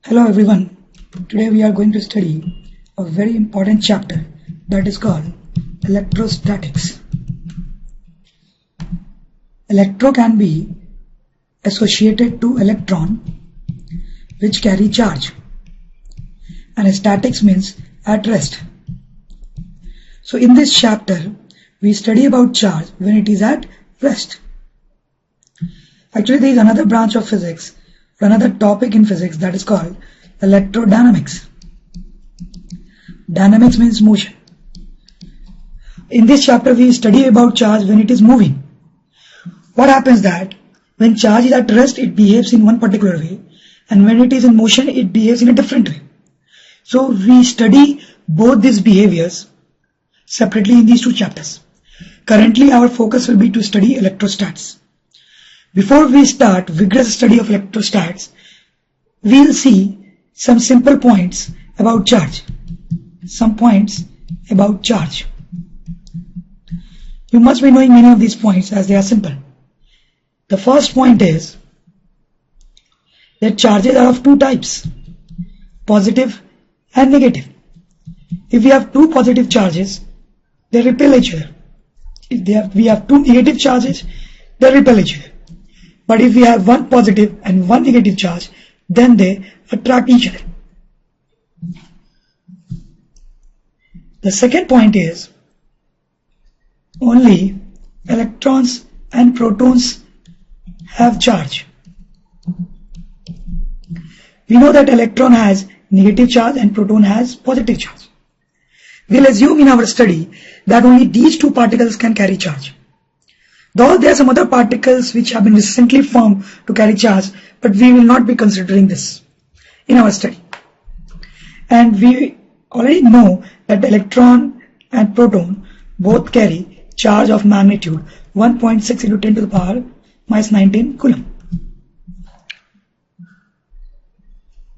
Hello everyone, today we are going to study a very important chapter that is called electrostatics. Electro can be associated to electron which carry charge, and statics means at rest. So in this chapter we study about charge when it is at rest. Actually there is another branch of physics, another topic in physics that is called electrodynamics. Dynamics means motion. In this chapter we study about charge when it is moving. What happens that when charge is at rest it behaves in one particular way, and when it is in motion it behaves in a different way. So we study both these behaviors separately in these two chapters. Currently our focus will be to study electrostats. Before we start vigorous study of electrostats, we will see some simple points about charge. Some points about charge. You must be knowing many of these points as they are simple. The first point is that charges are of two types, positive and negative. If we have two positive charges, they repel each other. If we have two negative charges, they repel each other. But if we have one positive and one negative charge, then they attract each other. The second point is only electrons and protons have charge. We know that electron has negative charge and proton has positive charge. We'll assume in our study that only these two particles can carry charge. Though there are some other particles which have been recently formed to carry charge, but we will not be considering this in our study. And we already know that electron and proton both carry charge of magnitude 1.6 into 10 to the power minus 19 coulomb.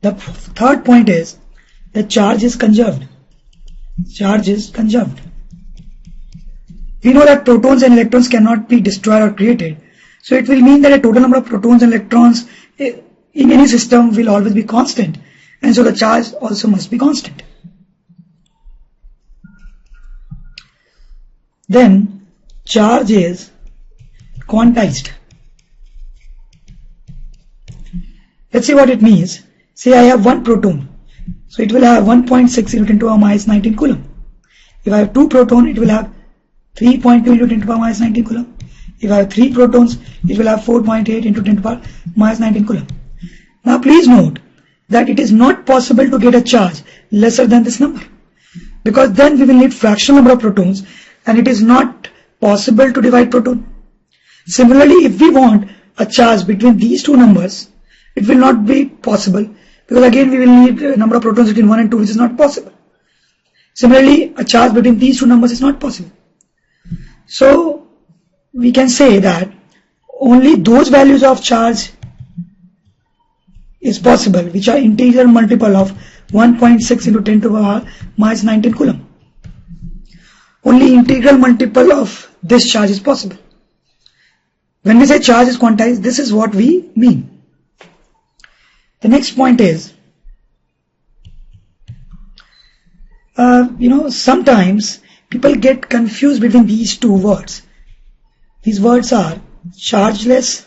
The third point is that charge is conserved. Charge is conserved. We know that protons and electrons cannot be destroyed or created. So it will mean that a total number of protons and electrons in any system will always be constant. And so the charge also must be constant. Then charge is quantized. Let's see what it means. Say I have one proton. So it will have 1.6 into 10 to the power minus 19 coulomb. If I have two protons, it will have 3.2 into 10 to the power minus 19 coulomb. If I have 3 protons, it will have 4.8 into 10 to the power minus 19 coulomb. Now please note that it is not possible to get a charge lesser than this number, because then we will need fractional number of protons and it is not possible to divide proton. Similarly, if we want a charge between these two numbers, it will not be possible, because again we will need a number of protons between 1 and 2, which is not possible. Similarly, a charge between these two numbers is not possible. So we can say that only those values of charge is possible which are integral multiple of 1.6 into 10 to the power minus 19 coulomb. Only integral multiple of this charge is possible. When we say charge is quantized, this is what we mean. The next point is, sometimes people get confused between these two words. These words are chargeless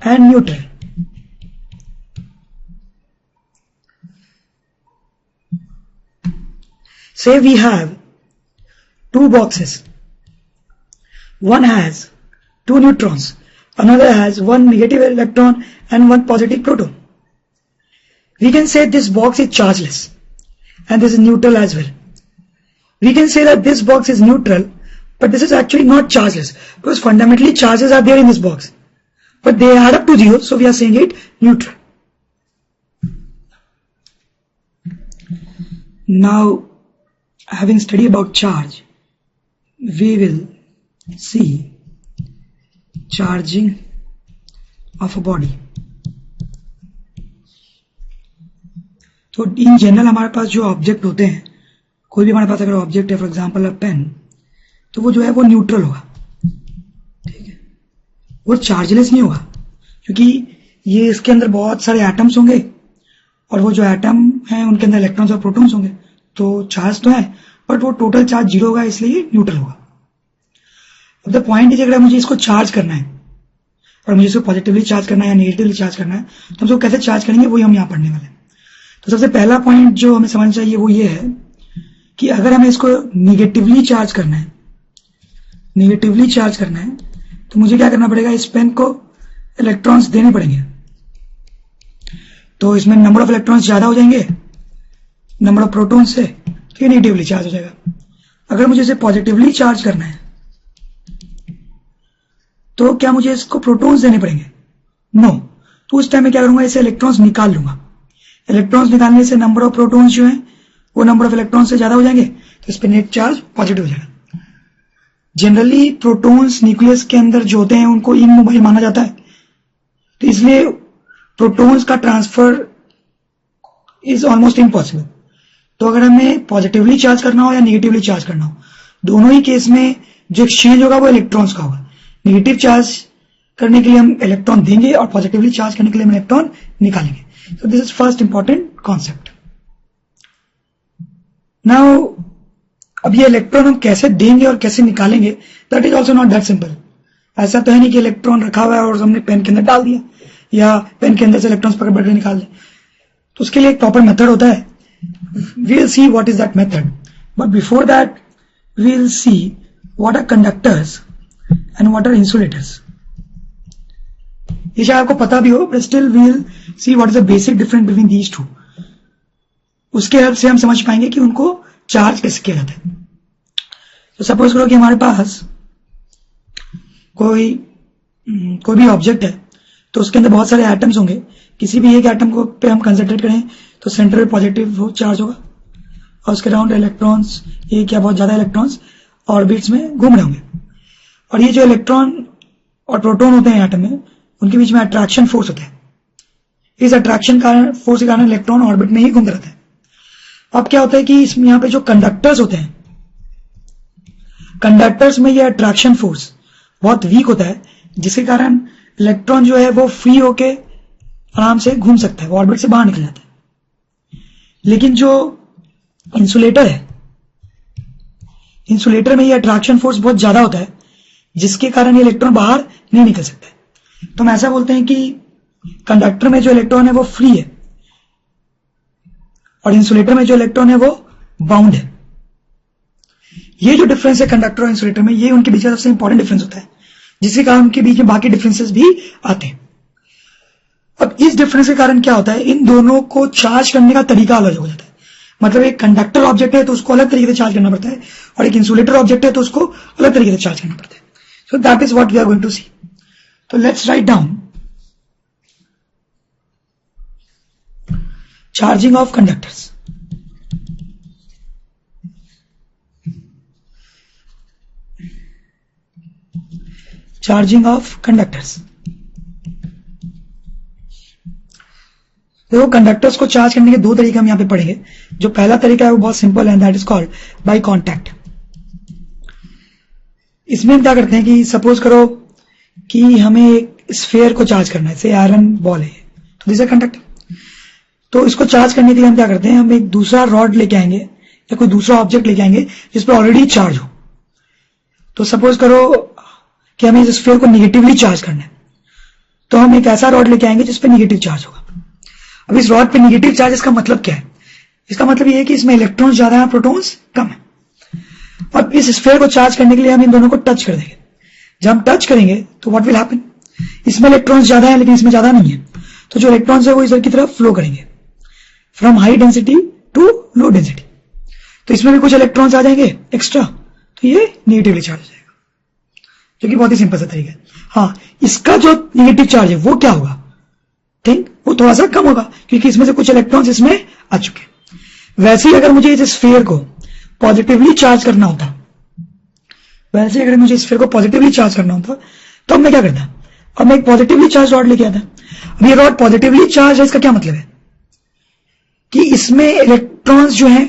and neutral. Say we have two boxes. One has two neutrons, another has one negative electron and one positive proton. We can say this box is chargeless and this is neutral as well. We can say that this box is neutral, but this is actually not chargeless, because fundamentally charges are there in this box, but they add up to 0, so we are saying it neutral. Now, having studied about charge, we will see charging of a body. तो in general हमारे पास जो object होते हैं, कोई भी हमारे पास अगर object है, फॉर एग्जांपल अ पेन, तो वो जो है वो न्यूट्रल होगा, ठीक है। वो चार्जलेस नहीं होगा, क्योंकि ये इसके अंदर बहुत सारे एटम्स होंगे और वो जो एटम है उनके अंदर इलेक्ट्रॉन्स और प्रोटॉन्स होंगे, तो चार्ज तो है बट वो टोटल चार्ज 0 होगा, इसलिए न्यूट्रल होगा। अब द पॉइंट इज, अगर मुझे इसको चार्ज करना है और मुझे इसको पॉजिटिवली चार्ज करना है या नेगेटिवली चार्ज करना है, तो हम इसको कैसे चार्ज करेंगे वही हम यहाँ पढ़ने वाले हैं। तो सबसे पहला पॉइंट जो हमें समझना चाहिए वो ये है कि अगर हमें इसको नेगेटिवली चार्ज करना है, तो मुझे क्या करना पड़ेगा, इस पेन को इलेक्ट्रॉन्स देने पड़ेंगे। तो इसमें नंबर ऑफ इलेक्ट्रॉन्स ज्यादा हो जाएंगे नंबर ऑफ प्रोटॉन्स से, तो ये नेगेटिवली चार्ज हो जाएगा। अगर मुझे इसे पॉजिटिवली चार्ज करना है तो क्या मुझे इसको प्रोटॉन्स देने पड़ेंगे? नो। तो उस टाइम में क्या करूंगा, इसे इलेक्ट्रॉन्स निकाल लूंगा। इलेक्ट्रॉन्स निकालने से नंबर ऑफ प्रोटॉन्स जो है वो नंबर ऑफ इलेक्ट्रॉन्स से ज्यादा हो जाएंगे, तो इस पे नेट चार्ज पॉजिटिव हो जाएगा। जनरली प्रोटॉन्स न्यूक्लियस के अंदर जो होते हैं उनको इमोबाइल माना जाता है, तो इसलिए प्रोटॉन्स का ट्रांसफर इज ऑलमोस्ट इम्पॉसिबल। तो अगर हमें पॉजिटिवली चार्ज करना हो या नेगेटिवली चार्ज करना हो, दोनों ही केस में जो एक्सचेंज होगा वो इलेक्ट्रॉन्स का होगा। नेगेटिव चार्ज करने के लिए हम इलेक्ट्रॉन देंगे और पॉजिटिवली चार्ज करने के लिए हम इलेक्ट्रॉन निकालेंगे। So this is first important concept. Now अब ये इलेक्ट्रॉन हम कैसे देंगे और कैसे निकालेंगे, that is also not that simple. ऐसा तो है नहीं कि इलेक्ट्रॉन रखा हुआ है और हमने पेन के अंदर डाल दिया या पेन के अंदर से इलेक्ट्रॉन्स पकड़ के निकाल दें। तो उसके लिए एक प्रॉपर मेथड होता है। we'll see what is that method, but before that we'll see what are conductors and what are insulators. ये शायद आपको पता भी हो, but still we'll see what is the basic difference between these two. उसके help से हम समझ पाएंगे कि उनको चार्ज कैसे किया जाता है। तो सपोज करो कि हमारे पास कोई भी ऑब्जेक्ट है, तो उसके अंदर बहुत सारे एटम्स होंगे। किसी भी एक एटम को पे हम कंसंट्रेट करें तो सेंटर पे पॉजिटिव चार्ज होगा और उसके अराउंड इलेक्ट्रॉन्स, एक या बहुत ज्यादा इलेक्ट्रॉन्स ऑर्बिट्स में घूम रहे होंगे। और ये जो इलेक्ट्रॉन और प्रोटॉन होते हैं एटम में, उनके बीच में अट्रैक्शन फोर्स होता है। इस अट्रैक्शन फोर्स के कारण इलेक्ट्रॉन ऑर्बिट में ही घूमता रहता है। अब क्या होता है कि इसमें यहाँ पे जो कंडक्टर्स होते हैं, कंडक्टर्स में ये अट्रैक्शन फोर्स बहुत वीक होता है, जिसके कारण इलेक्ट्रॉन जो है वो फ्री होके आराम से घूम सकता है, वो ऑर्बिट से बाहर निकल जाता है। लेकिन जो इंसुलेटर है, इंसुलेटर में ये अट्रैक्शन फोर्स बहुत ज्यादा होता है, जिसके कारण ये इलेक्ट्रॉन बाहर नहीं निकल सकता है। तो हम ऐसा बोलते हैं कि कंडक्टर में जो इलेक्ट्रॉन है वो फ्री है और इंसुलेटर में जो इलेक्ट्रॉन है वो बाउंड है। ये जो डिफरेंस है कंडक्टर और इंसुलेटर में, ये उनके बीच का सबसे इंपॉर्टेंट डिफरेंस होता है, जिसके कारण उनके बीच में बाकी डिफरेंसेस भी आते हैं। अब इस डिफरेंस के कारण क्या होता है, इन दोनों को चार्ज करने का तरीका अलग हो जाता है। मतलब एक कंडक्टर ऑब्जेक्ट है तो उसको अलग तरीके से चार्ज करना पड़ता है, और एक इंसुलेटर ऑब्जेक्ट है तो उसको अलग तरीके से चार्ज करना पड़ता है। So that is what we are going to see. तो let's write down charging of conductors. Charging of conductors. देखो, कंडक्टर्स को चार्ज करने के दो तरीके हम यहां पे पढ़ेंगे। जो पहला तरीका है वो बहुत सिंपल है, that is called bye contact. इसमें हम क्या करते हैं कि सपोज करो कि हमें एक स्फीयर को चार्ज करना है, जैसे आयरन बॉल है, तो दिस इज कंडक्टर। तो इसको चार्ज करने के लिए हम क्या करते हैं, हम एक दूसरा रॉड लेके आएंगे या कोई दूसरा ऑब्जेक्ट लेके आएंगे जिस पर ऑलरेडी चार्ज हो। तो सपोज करो कि हमें इस स्फीयर को नेगेटिवली चार्ज करना है, तो हम एक ऐसा रॉड लेके आएंगे जिस पे नेगेटिव चार्ज होगा। अब इस रॉड पे नेगेटिव चार्ज, इसका मतलब क्या है? इसका मतलब ये है कि इसमें इलेक्ट्रॉन्स ज्यादा है, प्रोटॉन्स कम है। अब इस स्फीयर को चार्ज करने के लिए हम इन दोनों को टच कर देंगे। जब हम टच करेंगे तो व्हाट विल हैपन, इसमें इलेक्ट्रॉन्स ज्यादा है लेकिन इसमें ज्यादा नहीं है, तो जो इलेक्ट्रॉन्स है वो इधर की तरफ फ्लो करेंगे from high density to low density. तो इसमें भी कुछ इलेक्ट्रॉन्स आ जाएंगे एक्स्ट्रा, तो ये नेगेटिवली चार्ज हो जाएगा, जो कि बहुत ही सिंपल सा तरीका है। हाँ, इसका जो नेगेटिव चार्ज है वो क्या होगा, थिंक वो थोड़ा सा कम होगा, क्योंकि इसमें से कुछ इलेक्ट्रॉन्स इसमें आ चुके। वैसे ही अगर मुझे इस स्फीयर को पॉजिटिवली चार्ज करना होता, तो अब मैं क्या करता, अब मैं एक पॉजिटिवली चार्ज रॉड लेके आता। अब ये रॉड पॉजिटिवली चार्ज है, इसका क्या मतलब है कि इसमें इलेक्ट्रॉन्स जो हैं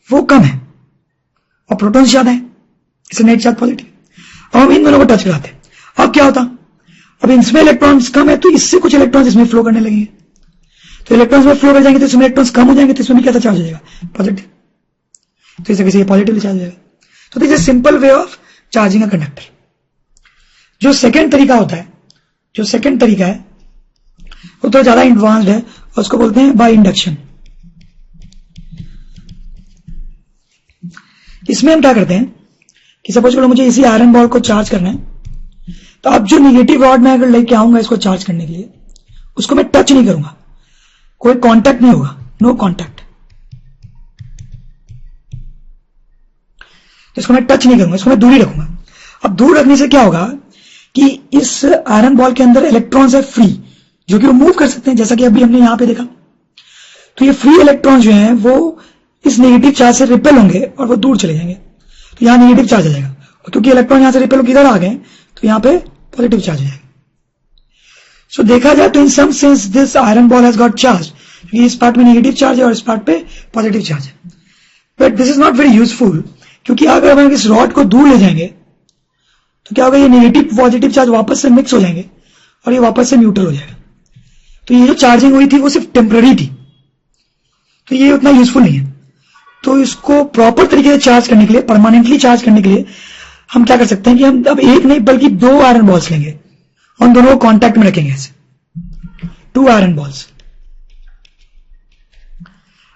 वो कम है और प्रोटॉन्स ज्यादा है, इसे नेट चार्ज पॉजिटिव। अब हम इन दोनों को टच कराते, अब क्या होता, अब इसमें इलेक्ट्रॉन्स कम है तो इससे कुछ इलेक्ट्रॉन्स इसमें फ्लो करने लगेंगे, तो इलेक्ट्रॉन्स में फ्लो कर जाएंगे तो इसमें इलेक्ट्रॉन्स कम हो जाएंगे, तो इसमें भी कैसा चार्ज हो जाएगा, पॉजिटिव। तो इस तरीके से ये पॉजिटिवली चार्ज हो जाएगा। तो this is simple way of charging a conductor. जो सेकेंड तरीका होता है, जो सेकेंड तरीका है वो तो ज्यादा एडवांस्ड है, और उसको बोलते हैं बाय इंडक्शन। इसमें हम क्या करते हैं कि सपोज करो मुझे इसी आयरन बॉल को चार्ज करना है, तो अब जो निगेटिव रॉड मैं अगर लेके आऊंगा इसको चार्ज करने के लिए, उसको मैं टच नहीं करूंगा, कोई कांटेक्ट नहीं होगा, नो कांटेक्ट। इसको मैं टच नहीं करूंगा, इसको मैं दूर ही रखूंगा। अब दूर रखने से क्या होगा कि इस आयरन बॉल के अंदर इलेक्ट्रॉन्स है फ्री, जो कि वो मूव कर सकते हैं, जैसा कि अभी हमने यहां पे देखा। तो ये फ्री इलेक्ट्रॉन जो हैं वो इस नेगेटिव चार्ज से रिपेल होंगे और वो दूर चले जाएंगे, तो यहां नेगेटिव चार्ज आ जाएगा, और क्योंकि इलेक्ट्रॉन यहां से रिपेल होकर इधर आ गए तो यहां पे पॉजिटिव चार्ज हो जाएगा। सो देखा जाए तो in some sense this iron ball has got charge, क्योंकि इस पार्ट में नेगेटिव चार्ज है और इस पार्ट पे पॉजिटिव चार्ज है। But this is not very useful, क्योंकि अगर हम इस रॉड को दूर ले जाएंगे तो क्या होगा, ये नेगेटिव पॉजिटिव चार्ज वापस से मिक्स हो जाएंगे और ये वापस से न्यूट्रल हो जाएगा। तो ये जो चार्जिंग हुई थी वो सिर्फ टेम्पररी थी, तो ये उतना यूजफुल नहीं है। तो इसको प्रॉपर तरीके से चार्ज करने के लिए, परमानेंटली चार्ज करने के लिए हम क्या कर सकते हैं कि हम अब एक नहीं बल्कि 2 आयरन बॉल्स लेंगे, उन दोनों को कांटेक्ट में रखेंगे ऐसे, 2 आयरन बॉल्स।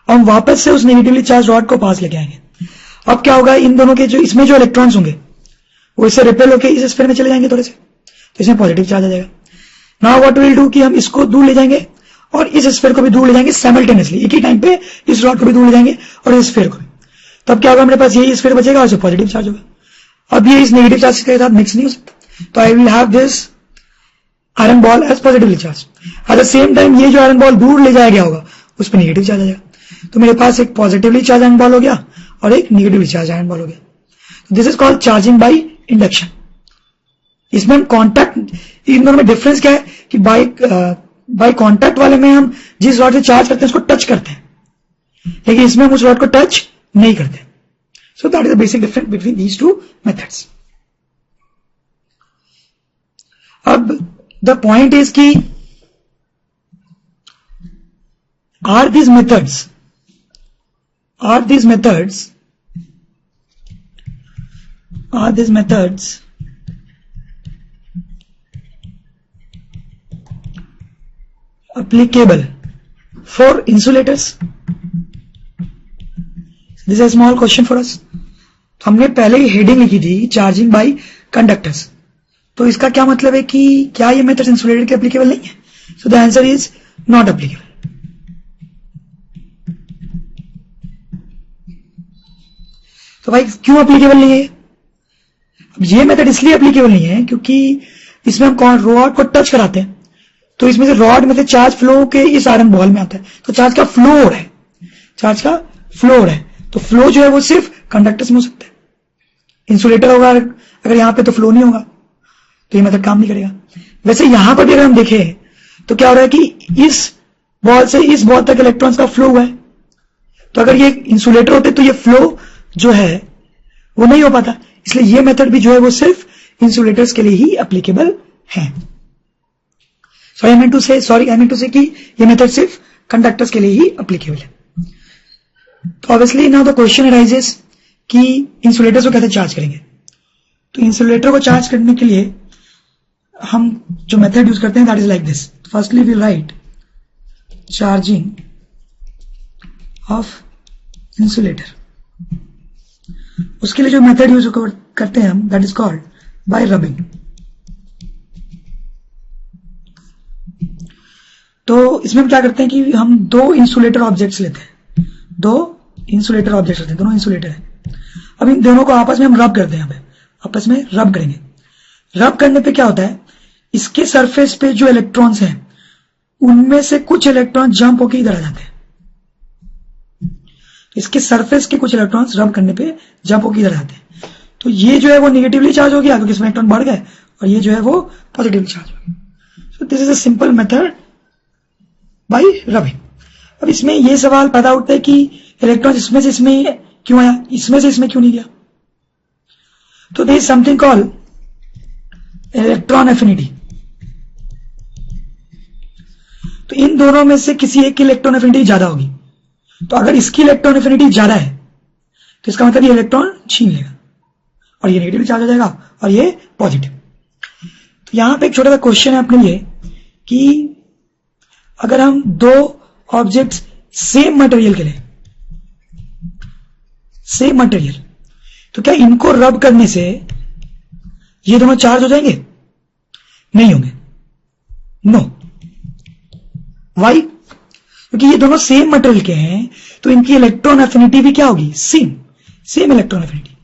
हम वापस से उस नेगेटिवली चार्ज रॉड को पास लेके आएंगे। अब क्या होगा, इन दोनों के जो इसमें जो इलेक्ट्रॉन्स होंगे वो इससे रिपेल होकर इस स्फीयर में चले जाएंगे थोड़े से, तो इसमें पॉजिटिव चार्ज आ जाएगा। नाउ व्हाट विल डू कि हम इसको दूर ले जाएंगे और इस स्फीयर को भी दूर ले जाएंगे साइमल्टेनियसली, एक ही टाइम पे इस रॉड को भी दूर ले जाएंगे और इस स्फीयर को भी। तब क्या होगा, मेरे पास यही स्फीयर बचेगा और इसे पॉजिटिव चार्ज होगा। अब ये इस नेगेटिव चार्ज के साथ मिक्स नहीं हो सकता, तो I will have this iron ball as positively charge. At the same time ये जो आयरन बॉल दूर ले जाया गया होगा उस पर नेगेटिव चार्ज आ जाएगा, तो मेरे पास एक पॉजिटिवली चार्ज आयरन बॉल हो गया और एक नेगेटिवली चार्ज आयरन बॉल हो गया। This is called charging by induction. इसमें हम कॉन्टैक्ट, इन दोनों में डिफरेंस क्या है कि बाय कॉन्टैक्ट वाले में हम जिस रॉड से चार्ज करते हैं उसको टच करते हैं, लेकिन इसमें हम उस रॉड को टच नहीं करते। सो that is the basic difference between these two methods. अब द पॉइंट इज कि are these methods applicable for insulators? This is a small question for us. तो हमने पहले ही हेडिंग लिखी थी चार्जिंग बाय कंडक्टर्स, तो इसका क्या मतलब है कि क्या ये मेथड इंसुलेटर के एप्लीकेबल नहीं है? So the answer is not applicable. तो भाई क्यों एप्लीकेबल नहीं है? अब ये मेथड इसलिए एप्लीकेबल नहीं है क्योंकि इसमें हम रॉड को टच कराते हैं, तो इसमें से रॉड में से चार्ज फ्लो के इस आयरन बॉल में आता है, तो चार्ज का फ्लो हो रहा है, चार्ज का फ्लो हो रहा है। तो फ्लो जो है वो सिर्फ कंडक्टर्स में हो सकता है, इंसुलेटर होगा अगर यहां पे तो फ्लो नहीं होगा, तो ये मेथड काम नहीं करेगा। वैसे यहां पर भी अगर हम देखें तो क्या हो रहा है कि इस बॉल से इस बॉल तक इलेक्ट्रॉन्स का फ्लो हुआ है, तो अगर ये इंसुलेटर होते तो ये फ्लो जो है वो नहीं हो पाता, इसलिए ये मेथड भी जो है वो सिर्फ इंसुलेटर्स के लिए ही एप्लीकेबल है। आई मीन टू से कि ये मेथड सिर्फ कंडक्टर्स के लिए ही एप्लीकेबल है। तो obviously now the question arises कि इंसुलेटर्स को कैसे चार्ज करेंगे। तो इंसुलेटर को चार्ज करने के लिए हम जो मेथड यूज करते हैं that is like this. Firstly we write charging of insulator, उसके लिए जो मेथड यूज करते हैं हम that is called by rubbing. तो इसमें हम क्या करते हैं कि हम 2 इंसुलेटर ऑब्जेक्ट्स लेते हैं, 2 इंसुलेटर ऑब्जेक्ट्स लेते हैं, दोनों इंसुलेटर है। अब इन दोनों को आपस में हम रब करते हैं, यहाँ पे आपस में रब करेंगे। रब करने पे क्या होता है, इसके सरफेस पे जो इलेक्ट्रॉन्स हैं उनमें से कुछ इलेक्ट्रॉन जंप होकर इधर आ जाते हैं, इसके सरफेस के कुछ इलेक्ट्रॉन्स रब करने पे जंप होकर इधर आते हैं, तो ये जो है वो निगेटिवली चार्ज हो गया क्योंकि इसमें इलेक्ट्रॉन बढ़ गए, और ये जो है वो पॉजिटिवली चार्ज हो गया। So this is a simple method by rubbing. अब इसमें ये सवाल पैदा होता है कि इलेक्ट्रॉन इसमें से इसमें क्यों आया, इसमें से इसमें क्यों नहीं गया। तो there is something called electron affinity. तो इन दोनों में से किसी एक की इलेक्ट्रॉन एफिनिटी ज्यादा होगी। तो अगर इसकी इलेक्ट्रॉन एफिनिटी ज्यादा है तो इसका मतलब ये इलेक्ट्रॉन छीन लेगा और ये नेगेटिव चार्ज हो जाएगा और ये पॉजिटिव। तो यहां पे एक छोटा सा क्वेश्चन है अपने लिए कि अगर हम दो ऑब्जेक्ट्स सेम मटेरियल के लिए, सेम मटेरियल, तो क्या इनको रब करने से ये दोनों चार्ज हो जाएंगे? नहीं होंगे। नो। वाई? क्योंकि ये दोनों सेम मटेरियल के हैं तो इनकी इलेक्ट्रॉन एफिनिटी भी क्या होगी? Same electron affinity.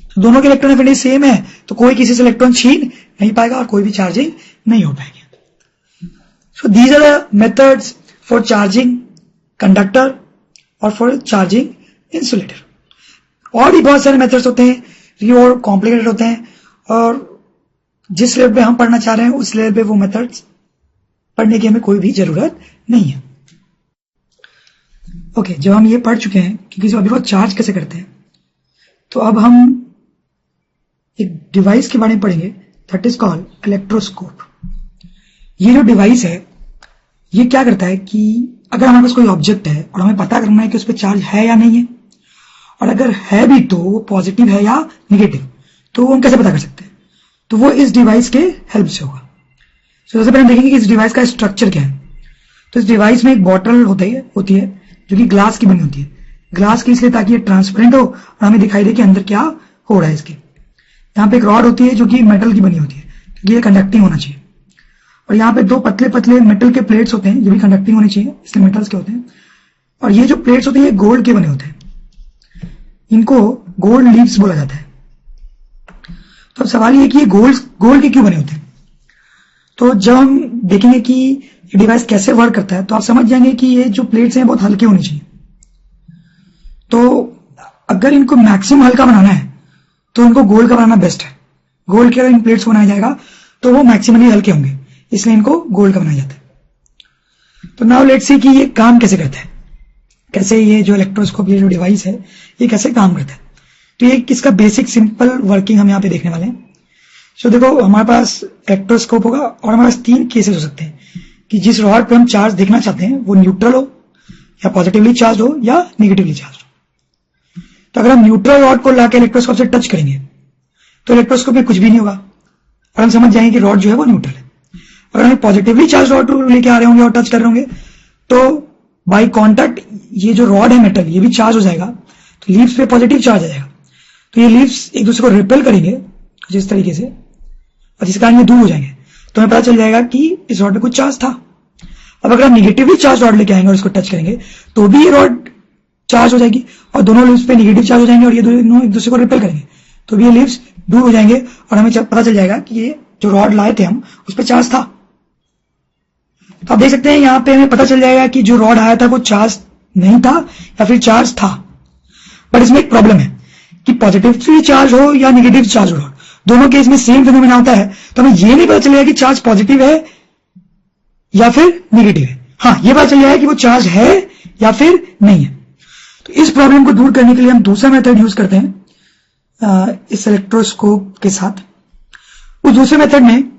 तो दोनों की इलेक्ट्रॉन एफिनिटी सेम है तो कोई किसी से इलेक्ट्रॉन छीन नहीं पाएगा और कोई भी चार्जिंग नहीं हो पाएगी। So these are the methods for charging conductor और फॉर चार्जिंग इंसुलेटर। और भी बहुत सारे मेथड्स होते हैं, ये और कॉम्प्लिकेटेड होते हैं और जिस लेवल पे हम पढ़ना चाह रहे हैं उस लेवल पे वो मेथड्स पढ़ने की हमें कोई भी जरूरत नहीं है। ओके, जब हम ये पढ़ चुके हैं कि किसी ऑब्जेक्ट को चार्ज कैसे करते हैं, तो अब हम एक डिवाइस के बारे में पढ़ेंगे, दैट इज कॉल्ड इलेक्ट्रोस्कोप। ये जो डिवाइस है ये क्या करता है कि अगर हमारे पास कोई ऑब्जेक्ट है और हमें पता करना है कि उस पर चार्ज है या नहीं है, और अगर है भी तो वो पॉजिटिव है या निगेटिव, तो वो हम कैसे पता कर सकते हैं? तो वो इस डिवाइस के हेल्प से होगा। तो सबसे पहले हम देखेंगे कि इस डिवाइस का स्ट्रक्चर क्या है। तो इस डिवाइस में एक बॉटल होती है जो कि ग्लास की बनी होती है। ग्लास की इसलिए ताकि ये ट्रांसपेरेंट हो और हमें दिखाई दे कि अंदर क्या हो रहा है इसके। यहाँ पे एक रॉड होती है जो कि मेटल की बनी होती है क्योंकि ये कंडक्टिंग होना चाहिए। और यहाँ पे दो पतले पतले मेटल के प्लेट्स होते हैं, ये भी कंडक्टिंग होने चाहिए इसलिए मेटल्स के होते हैं। और ये जो प्लेट्स होते हैं ये गोल्ड के बने होते हैं, इनको गोल्ड लीव्स बोला जाता है। तो अब सवाल ये कि ये गोल्ड के क्यों बने होते हैं? तो जब हम देखेंगे कि ये डिवाइस कैसे वर्क करता है तो आप समझ जाएंगे कि ये जो प्लेट्स हैं बहुत हल्के होने चाहिए। तो अगर इनको मैक्सिमम हल्का बनाना है तो इनको गोल्ड का बनाना बेस्ट है। गोल्ड के अगर इन प्लेट्स को बनाया जाएगा तो वो मैक्सिमली हल्के होंगे, इसलिए इनको गोल्ड का बनाया जाता है। तो नाउ लेट्स सी कि ये काम कैसे करता है, कैसे ये जो इलेक्ट्रोस्कोप, ये जो डिवाइस है ये कैसे काम करता है। तो ये किसका बेसिक सिंपल वर्किंग हम यहाँ पे देखने वाले हैं। सो देखो, हमारे पास इलेक्ट्रोस्कोप होगा और हमारे पास तीन केसेस हो सकते हैं कि जिस रॉड पे हम चार्ज देखना चाहते हैं वो न्यूट्रल हो या पॉजिटिवली चार्ज हो या निगेटिवली चार्ज हो। तो अगर हम न्यूट्रल रॉड को लाके इलेक्ट्रोस्कोप से टच करेंगे तो इलेक्ट्रोस्कोप में कुछ भी नहीं होगा और हम समझ जाएंगे कि रॉड जो है वो न्यूट्रल है। अगर हम पॉजिटिवली चार्ज रॉड लेके आ रहे होंगे और टच कर रहे होंगे तो बाई कॉन्टैक्ट ये जो रॉड है मेटल ये भी चार्ज हो जाएगा, तो लीव्स पे पॉजिटिव चार्ज आ जाएगा। तो ये लीव्स एक दूसरे को रिपेल करेंगे कुछ इस तरीके से और जिस कारण ये दूर हो जाएंगे, तो हमें पता चल जाएगा कि इस रॉड में कुछ चार्ज था। अब अगर हम निगेटिवली चार्ज रॉड लेके आएंगे और इसको टच करेंगे तो भी ये रॉड चार्ज हो जाएगी और दोनों लीव्स पे निगेटिव चार्ज हो जाएंगे और ये दोनों एक दूसरे को रिपेल करेंगे, तो भी ये लीव्स दूर हो जाएंगे और हमें पता चल जाएगा कि ये जो रॉड लाए थे हम उस पर चार्ज था। तो आप देख सकते हैं यहाँ पे हमें पता चल जाएगा कि जो रॉड आया था वो चार्ज नहीं था या फिर चार्ज था। बट इसमें एक प्रॉब्लम है कि पॉजिटिवली चार्ज हो या निगेटिव चार्ज हो, दोनों केस में सेम फिनोमेना होता है, तो हमें ये नहीं पता चलेगा कि चार्ज पॉजिटिव है या फिर निगेटिव है। हाँ, ये पता चल जाएगा कि वो चार्ज है या फिर नहीं है। तो इस प्रॉब्लम को दूर करने के लिए हम दूसरा मेथड यूज करते हैं इस इलेक्ट्रोस्कोप के साथ। उस दूसरे मेथड में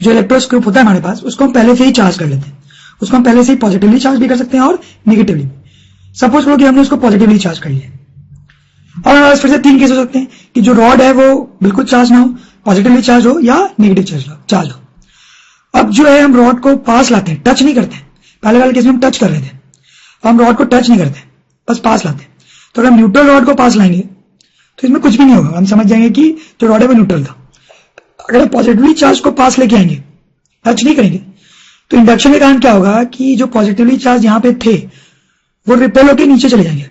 जो इलेक्ट्रोस्कोप होता है हमारे पास उसको हम पहले से ही चार्ज कर लेते हैं। उसको हम पहले से ही पॉजिटिवली चार्ज भी कर सकते हैं और निगेटिवली। सपोज करो कि हमने उसको पॉजिटिवली चार्ज कर लिया और हमारे पास फिर से तीन केस हो सकते हैं कि जो रॉड है वो बिल्कुल चार्ज ना हो, पॉजिटिवली चार्ज हो या निगेटिव चार्ज हो। अब जो है हम रॉड को पास लाते हैं, टच नहीं करते हैं। पहले वाले केस में हम टच कर रहे थे, हम रॉड को टच नहीं करते, बस पास लाते हैं। तो अगर हम न्यूट्रल रॉड को पास लाएंगे तो इसमें कुछ भी नहीं होगा, हम समझ जाएंगे कि जो रॉड है वो न्यूट्रल था। अगर हम पॉजिटिवली चार्ज को पास लेके आएंगे, टच नहीं करेंगे, तो इंडक्शन के कारण क्या होगा कि जो पॉजिटिवली चार्ज यहाँ पे थे वो रिपेल होकर नीचे चले जाएंगे